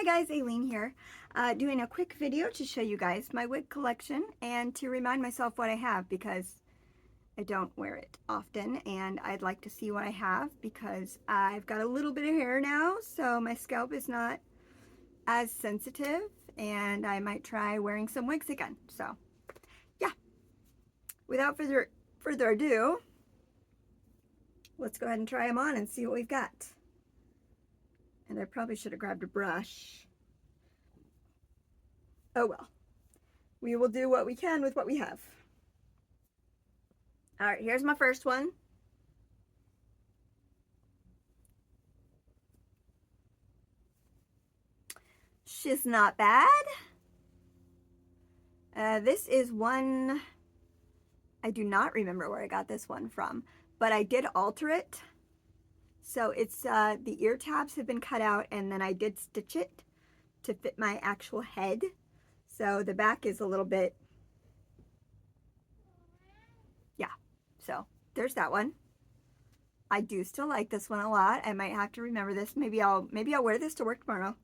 Hi guys, Aileen here, doing a quick video to show you guys my wig collection and to remind myself what I have because I don't wear it often and I'd like to see what I have because I've got a little bit of hair now, so my scalp is not as sensitive and I might try wearing some wigs again. So yeah, without further ado, let's go ahead and try them on and see what we've got. And I probably should have grabbed a brush. Oh well, we will do what we can with what we have. All right, here's my first one. She's not bad. This is one, I do not remember where I got this one from, but I did alter it. So it's, the ear tabs have been cut out and then I did stitch it to fit my actual head. So the back is a little bit, yeah, so there's that one. I do still like this one a lot. I might have to remember this. Maybe I'll wear this to work tomorrow.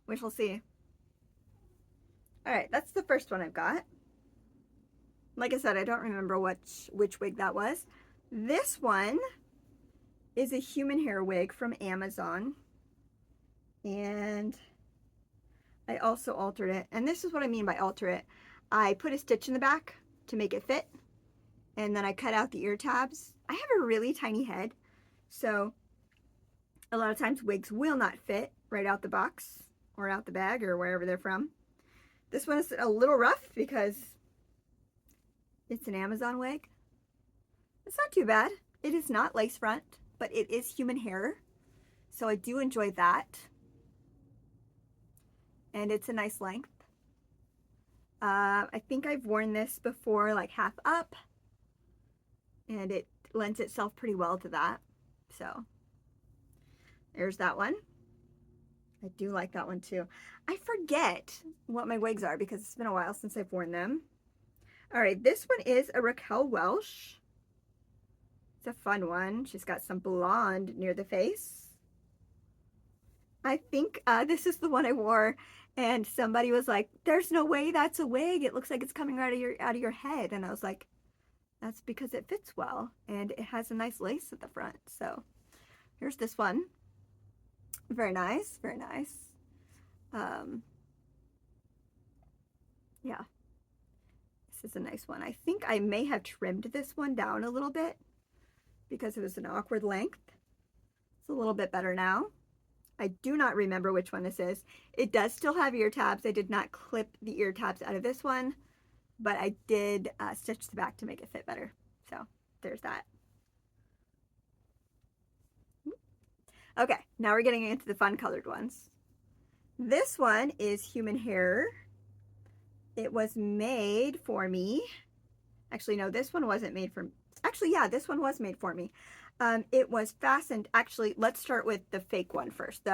We shall see. All right, that's the first one I've got. Like I said, I don't remember which wig that was. This one is a human hair wig from Amazon. And I also altered it. And this is what I mean by alter it. I put a stitch in the back to make it fit. And then I cut out the ear tabs. I have a really tiny head, so a lot of times wigs will not fit right out the box or out the bag or wherever they're from. This one is a little rough because it's an Amazon wig. It's not too bad. It is not lace front, but it is human hair, so I do enjoy that. And it's a nice length. I think I've worn this before, like half up, and it lends itself pretty well to that. So there's that one. I do like that one too. I forget what my wigs are because it's been a while since I've worn them. All right, this one is a Raquel Welch. It's a fun one. She's got some blonde near the face. I think this is the one I wore and somebody was like, there's no way that's a wig. It looks like it's coming out of your head. And I was like, that's because it fits well and it has a nice lace at the front. So here's this one. Very nice, very nice. Yeah, this is a nice one. I think I may have trimmed this one down a little bit because it was an awkward length. It's a little bit better now. I do not remember which one this is. It does still have ear tabs. I did not clip the ear tabs out of this one, but I did stitch the back to make it fit better. So there's that. Okay, now we're getting into the fun colored ones. This one is human hair. It was made for me. Actually, no, this one wasn't made for me. Actually, yeah, this one was made for me. It was fastened. Actually, let's start with the fake one first.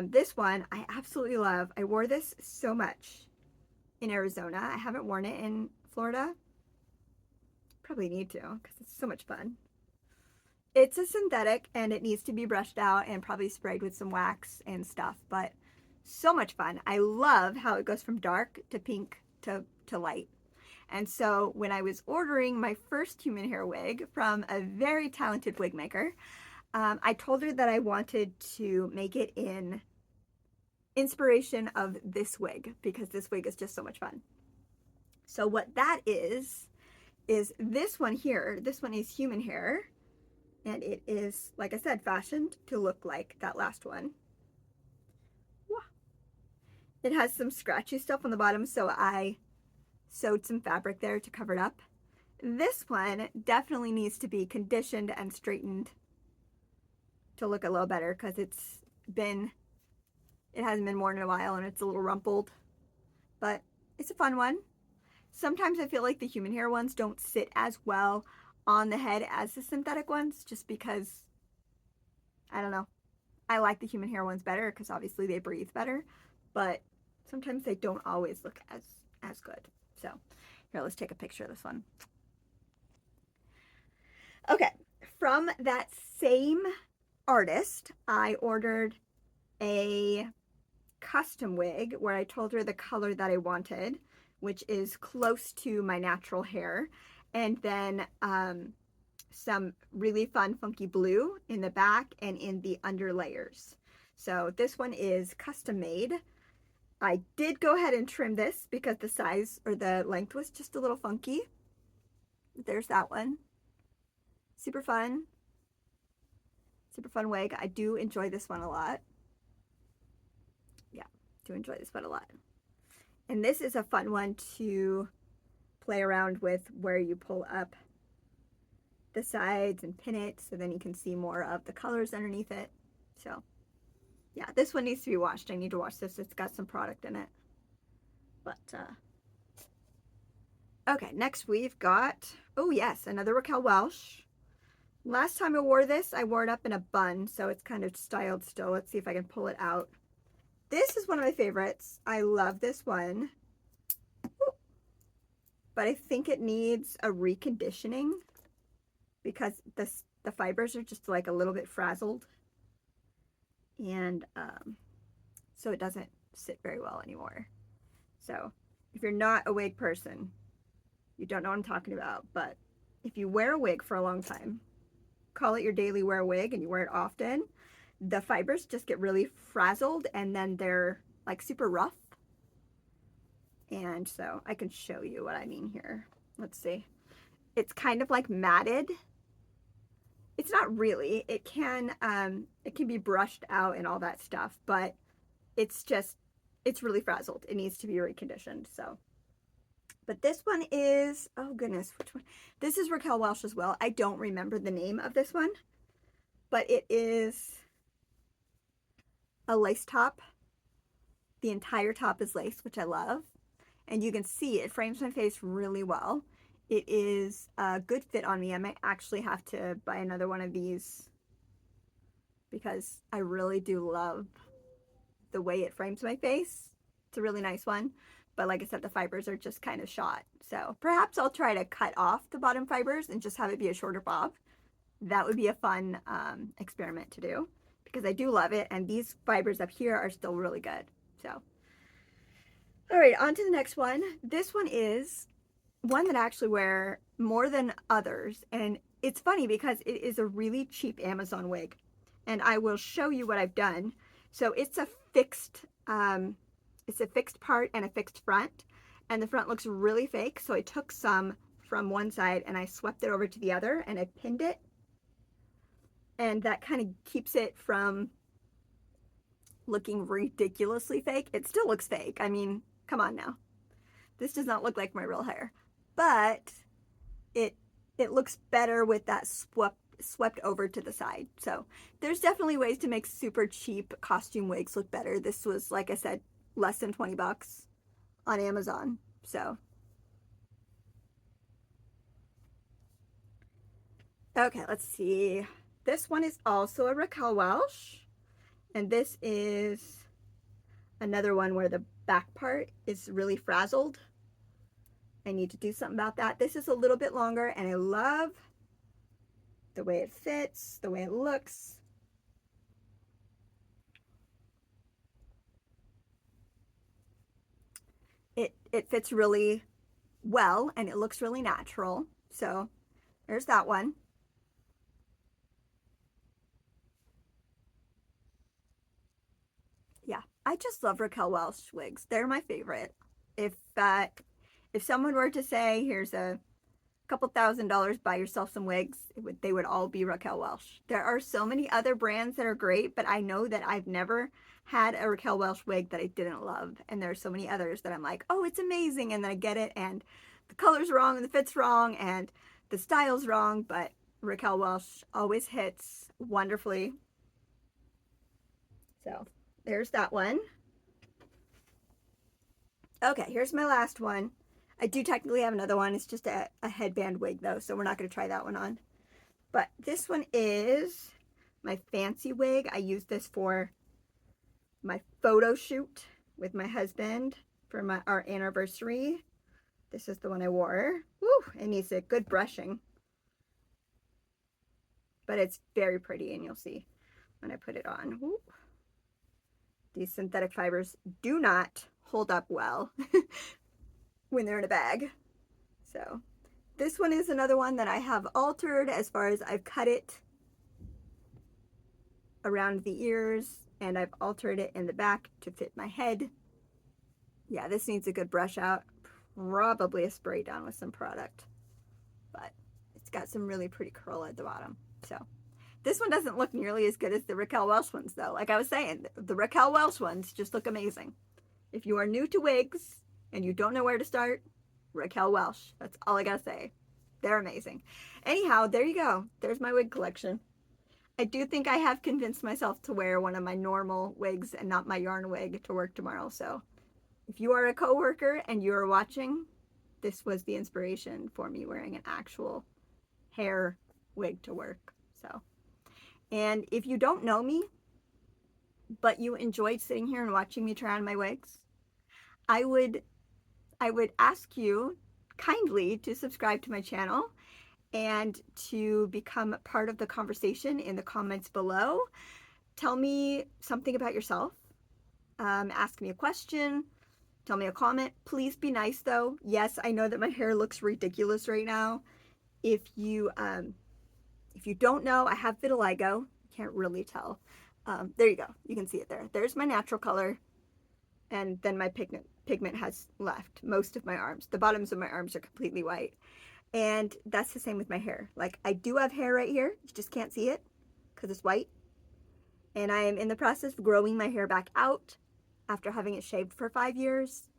This one I absolutely love. I wore this so much in Arizona. I haven't worn it in Florida. Probably need to because it's so much fun. It's a synthetic and it needs to be brushed out and probably sprayed with some wax and stuff, but so much fun. I love how it goes from dark to pink to light. And so when I was ordering my first human hair wig from a very talented wig maker, I told her that I wanted to make it in inspiration of this wig because this wig is just so much fun. So what that is this one here. This one is human hair. And it is, like I said, fashioned to look like that last one. It has some scratchy stuff on the bottom, so I sewed some fabric there to cover it up. This one definitely needs to be conditioned and straightened to look a little better because it hasn't been worn in a while and it's a little rumpled, but it's a fun one. Sometimes I feel like the human hair ones don't sit as well on the head as the synthetic ones just because, I don't know. I like the human hair ones better because obviously they breathe better, but sometimes they don't always look as good. So here, let's take a picture of this one. Okay, from that same artist, I ordered a custom wig where I told her the color that I wanted, which is close to my natural hair, and then some really fun funky blue in the back and in the under layers. So this one is custom made. I did go ahead and trim this because the size or the length was just a little funky. There's that one. Super fun wig. I do enjoy this one a lot. Yeah, do enjoy this one a lot. And this is a fun one to play around with, where you pull up the sides and pin it so then you can see more of the colors underneath it. So yeah, this one needs to be washed. I need to wash this. It's got some product in it. But okay, next we've got, oh yes, another Raquel Welch. Last time I wore this, I wore it up in a bun, so it's kind of styled still. Let's see if I can pull it out. This is one of my favorites. I love this one. But I think it needs a reconditioning because the fibers are just like a little bit frazzled. And so it doesn't sit very well anymore. So if you're not a wig person, you don't know what I'm talking about. But if you wear a wig for a long time, call it your daily wear wig, and you wear it often, the fibers just get really frazzled and then they're like super rough. And so I can show you what I mean here. Let's see. It's kind of like matted. It's not really. It can be brushed out and all that stuff, but it's really frazzled. It needs to be reconditioned. So, but this one is, oh goodness, which one? This is Raquel Welch as well. I don't remember the name of this one, but it is a lace top. The entire top is lace, which I love. And you can see it frames my face really well. It is a good fit on me. I might actually have to buy another one of these because I really do love the way it frames my face. It's a really nice one. But like I said, the fibers are just kind of shot. So perhaps I'll try to cut off the bottom fibers and just have it be a shorter bob. That would be a fun experiment to do because I do love it. And these fibers up here are still really good. So, all right, on to the next one. This one is one that I actually wear more than others. And it's funny because it is a really cheap Amazon wig. And I will show you what I've done. So it's a fixed part and a fixed front. And the front looks really fake. So I took some from one side and I swept it over to the other and I pinned it. And that kind of keeps it from looking ridiculously fake. It still looks fake. I mean, come on now. This does not look like my real hair. But it looks better with that swept over to the side. So there's definitely ways to make super cheap costume wigs look better. This was, like I said, less than 20 bucks on Amazon. So okay, let's see. This one is also a Raquel Welch. And this is another one where the back part is really frazzled. I need to do something about that. This is a little bit longer and I love the way it fits, the way it looks. It fits really well and it looks really natural. So there's that one. Yeah, I just love Raquel Welch wigs. They're my favorite. If someone were to say, here's a couple $1,000, buy yourself some wigs, they would all be Raquel Welch. There are so many other brands that are great, but I know that I've never had a Raquel Welch wig that I didn't love. And there are so many others that I'm like, oh, it's amazing. And then I get it and the color's wrong and the fit's wrong and the style's wrong, but Raquel Welch always hits wonderfully. So there's that one. Okay, here's my last one. I do technically have another one. It's just a headband wig though, so we're not going to try that one on. But this one is my fancy wig. I used this for my photo shoot with my husband for our anniversary. This is the one I wore. Woo, it needs a good brushing. But it's very pretty and you'll see when I put it on. Woo. These synthetic fibers do not hold up well when they're in a bag. So this one is another one that I have altered as far as I've cut it around the ears and I've altered it in the back to fit my head. Yeah, this needs a good brush out, probably a spray down with some product, but it's got some really pretty curl at the bottom. So this one doesn't look nearly as good as the Raquel Welch ones though. Like I was saying, the Raquel Welch ones just look amazing. If you are new to wigs and you don't know where to start, Raquel Welch. That's all I gotta say. They're amazing. Anyhow, there you go. There's my wig collection. I do think I have convinced myself to wear one of my normal wigs and not my yarn wig to work tomorrow. So if you are a coworker and you are watching, this was the inspiration for me wearing an actual hair wig to work. So, and if you don't know me, but you enjoyed sitting here and watching me try on my wigs, I would ask you kindly to subscribe to my channel and to become part of the conversation in the comments below. Tell me something about yourself. Ask me a question. Tell me a comment. Please be nice though. Yes, I know that my hair looks ridiculous right now. If you don't know, I have vitiligo. You can't really tell. There you go. You can see it there. There's my natural color. And then my pigment has left most of my arms. The bottoms of my arms are completely white. And that's the same with my hair. Like I do have hair right here. You just can't see it because it's white. And I am in the process of growing my hair back out after having it shaved for 5 years.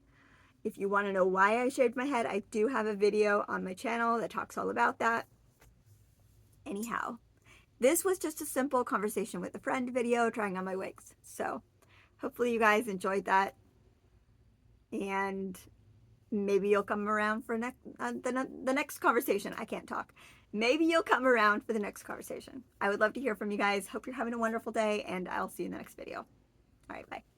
If you want to know why I shaved my head, I do have a video on my channel that talks all about that. Anyhow, this was just a simple conversation with a friend video trying on my wigs. So hopefully you guys enjoyed that. And maybe you'll come around for the next conversation. I can't talk. Maybe you'll come around for the next conversation. I would love to hear from you guys. Hope you're having a wonderful day, and I'll see you in the next video. All right, bye.